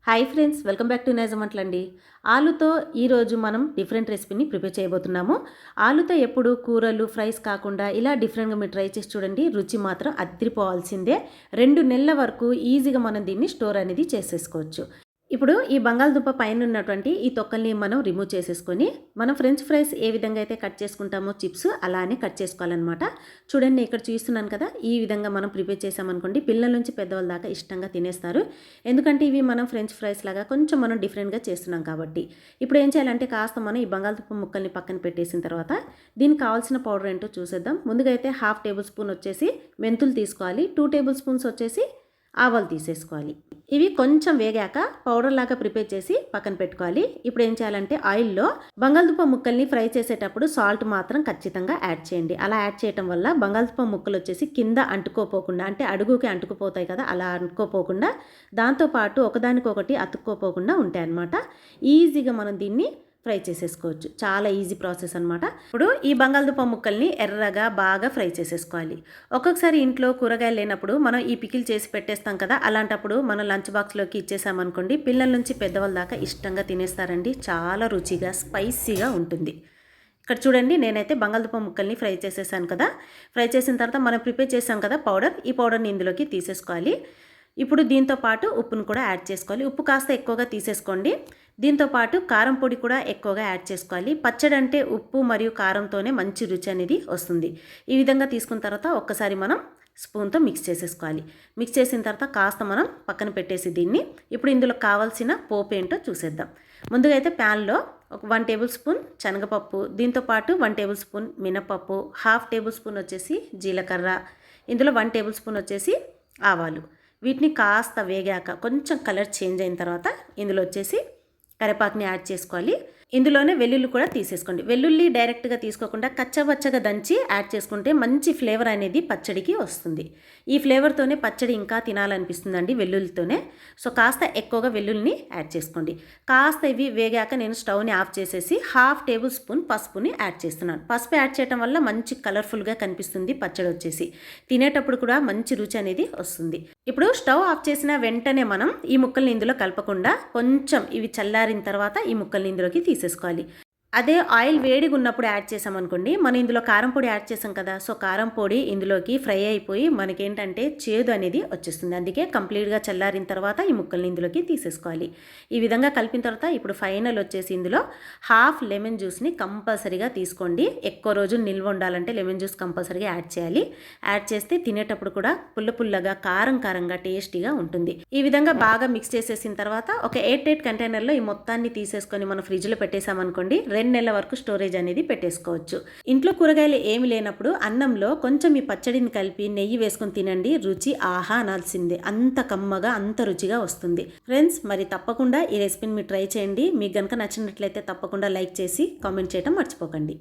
Hi friends, welcome back to నైజమంట్లండి. ఆలుతో ఈరోజు మనం డిఫరెంట్ రెసిపీని ప్రిపేర్ చేయబోతున్నాము. ఆలుతో ఎప్పుడు కూరలు ఫ్రైస్ కాకుండా ఇలా డిఫరెంట్గా మీరు ట్రై చేసి చూడండి. రుచి మాత్రం అద్దిరిపోవాల్సిందే. 2 నెలల వరకు ఈజీగా మనం దీన్ని స్టోర్ అనేది చేసేసుకోవచ్చు. ఇప్పుడు ఈ బంగాళదుంప పైన ఉన్నటువంటి ఈ తొక్కల్ని మనం రిమూవ్ చేసేసుకొని మనం ఫ్రెంచ్ ఫ్రైస్ ఏ విధంగా అయితే కట్ చేసుకుంటామో చిప్స్ అలానే కట్ చేసుకోవాలన్నమాట. చూడండి, ఇక్కడ చూస్తున్నాను కదా, ఈ విధంగా మనం ప్రిపేర్ చేసామనుకోండి పిల్లల నుంచి పెద్దవాళ్ళ దాకా ఇష్టంగా తినేస్తారు. ఎందుకంటే ఇవి మనం ఫ్రెంచ్ ఫ్రైస్ లాగా కొంచెం మనం డిఫరెంట్గా చేస్తున్నాం కాబట్టి. ఇప్పుడు ఏం చేయాలంటే కాస్త మనం ఈ బంగాళదుంప ముక్కల్ని పక్కన పెట్టేసిన తర్వాత దీనికి కావాల్సిన పౌడర్ ఏంటో చూసేద్దాం. ముందుగా అయితే 1/2 టేబుల్ స్పూన్ వచ్చేసి మెంతులు తీసుకోవాలి. 2 టేబుల్ స్పూన్స్ వచ్చేసి ఆవాలు తీసేసుకోవాలి. ఇవి కొంచెం వేగాక పౌడర్ లాగా ప్రిపేర్ చేసి పక్కన పెట్టుకోవాలి. ఇప్పుడు ఏం చేయాలంటే ఆయిల్లో బంగాళదుంప ముక్కల్ని ఫ్రై చేసేటప్పుడు సాల్ట్ మాత్రం ఖచ్చితంగా యాడ్ చేయండి. అలా యాడ్ చేయడం వల్ల బంగాళదుంప ముక్కలు వచ్చేసి కింద అంటుకోపోకుండా, అంటే అడుగుకి అంటుకుపోతాయి కదా, అలా అంటుకోపోకుండా దాంతోపాటు ఒకదానికొకటి అతుక్కోపోకుండా ఉంటాయి అన్నమాట. ఈజీగా మనం దీన్ని ఫ్రై చేసేసుకోవచ్చు. చాలా ఈజీ ప్రాసెస్ అనమాట. ఇప్పుడు ఈ బంగాళదుంప ముక్కల్ని ఎర్రగా బాగా ఫ్రై చేసేసుకోవాలి. ఒక్కొక్కసారి ఇంట్లో కూరగాయలు లేనప్పుడు మనం ఈ పికిల్ చేసి పెట్టేస్తాం కదా, అలాంటప్పుడు మనం లంచ్ బాక్స్లోకి ఇచ్చేసామనుకోండి పిల్లల నుంచి పెద్దవాళ్ళ దాకా ఇష్టంగా తినేస్తారండి. చాలా రుచిగా స్పైసీగా ఉంటుంది. ఇక్కడ చూడండి, నేనైతే బంగాళదుంప ముక్కల్ని ఫ్రై చేసేసాను కదా. ఫ్రై చేసిన తర్వాత మనం ప్రిపేర్ చేసాం కదా పౌడర్, ఈ పౌడర్ని ఇందులోకి తీసేసుకోవాలి. ఇప్పుడు దీంతో పాటు ఉప్పును కూడా యాడ్ చేసుకోవాలి. ఉప్పు కాస్త ఎక్కువగా తీసేసుకోండి. దీంతోపాటు కారం పొడి కూడా ఎక్కువగా యాడ్ చేసుకోవాలి. పచ్చడి అంటే ఉప్పు మరియు కారంతోనే మంచి రుచి అనేది వస్తుంది. ఈ విధంగా తీసుకున్న తర్వాత ఒక్కసారి మనం స్పూన్తో మిక్స్ చేసేసుకోవాలి. మిక్స్ చేసిన తర్వాత కాస్త మనం పక్కన పెట్టేసి దీన్ని ఇప్పుడు ఇందులో కావాల్సిన పోపు ఏంటో చూసేద్దాం. ముందుగా అయితే ప్యాన్లో ఒక 1 టేబుల్ స్పూన్ శనగపప్పు, దీంతోపాటు 1 టేబుల్ స్పూన్ మినపప్పు, 1/2 టేబుల్ స్పూన్ వచ్చేసి జీలకర్ర, ఇందులో 1 టేబుల్ స్పూన్ వచ్చేసి ఆవాలు. వీటిని కాస్త వేగాక కొంచెం కలర్ చేంజ్ అయిన తర్వాత ఇందులో వచ్చేసి కరివేపాకుని యాడ్ చేసుకోవాలి. ఇందులోనే వెల్లుల్లి కూడా తీసేసుకోండి. వెల్లుల్లి డైరెక్ట్గా తీసుకోకుండా కచ్చవచ్చగా దంచి యాడ్ చేసుకుంటే మంచి ఫ్లేవర్ అనేది పచ్చడికి వస్తుంది. ఈ ఫ్లేవర్తోనే పచ్చడి ఇంకా తినాలనిపిస్తుందండి వెల్లుల్లితోనే. సో కాస్త ఎక్కువగా వెల్లుల్లిని యాడ్ చేసుకోండి. కాస్త ఇవి వేగాక నేను స్టవ్ని ఆఫ్ చేసేసి 1/2 టేబుల్ స్పూన్ పసుపుని యాడ్ చేస్తున్నాను. పసుపు యాడ్ చేయడం వల్ల మంచి కలర్ఫుల్గా కనిపిస్తుంది పచ్చడి వచ్చేసి. తినేటప్పుడు కూడా మంచి రుచి అనేది వస్తుంది. ఇప్పుడు స్టవ్ ఆఫ్ చేసిన వెంటనే మనం ఈ ముక్కల్ని ఇందులో కలపకుండా కొంచెం ఇవి చల్లారిన తర్వాత ఈ ముక్కల్ని ఇందులోకి తీసేసుకోవాలి. అదే ఆయిల్ వేడిగా ఉన్నప్పుడు యాడ్ చేసామనుకోండి, మనం ఇందులో కారం పొడి యాడ్ చేసాం కదా, సో కారం పొడి ఇందులోకి ఫ్రై అయిపోయి మనకేంటంటే చేదు అనేది వచ్చేస్తుంది. అందుకే కంప్లీట్గా చల్లారిన తర్వాత ఈ ముక్కల్ని ఇందులోకి తీసేసుకోవాలి. ఈ విధంగా కలిపిన తర్వాత ఇప్పుడు ఫైనల్ వచ్చేసి ఇందులో 1/2 లెమన్ జ్యూస్ని కంపల్సరీగా తీసుకోండి. ఎక్కువ రోజులు నిల్వ ఉండాలంటే లెమన్ జ్యూస్ కంపల్సరీగా యాడ్ చేయాలి. యాడ్ చేస్తే తినేటప్పుడు కూడా పుల్లగా కారంగా టేస్టీగా ఉంటుంది. ఈ విధంగా బాగా మిక్స్ చేసేసిన తర్వాత ఒక 8 కంటైనర్లో ఈ మొత్తాన్ని తీసేసుకొని మనం ఫ్రిడ్జ్లో పెట్టేసామనుకోండి 2 నెలల వరకు స్టోరేజ్ అనేది పెట్టేసుకోవచ్చు. ఇంట్లో కూరగాయలు ఏమి లేనప్పుడు అన్నంలో కొంచెం ఈ పచ్చడిని కలిపి నెయ్యి వేసుకొని తినండి. రుచి ఆహా అనాల్సిందే. అంత కమ్మగా అంత రుచిగా వస్తుంది. ఫ్రెండ్స్, మరి తప్పకుండా ఈ రెసిపీని మీరు ట్రై చేయండి. మీకు కనుక నచ్చినట్లయితే తప్పకుండా లైక్ చేసి కామెంట్ చేయడం మర్చిపోకండి.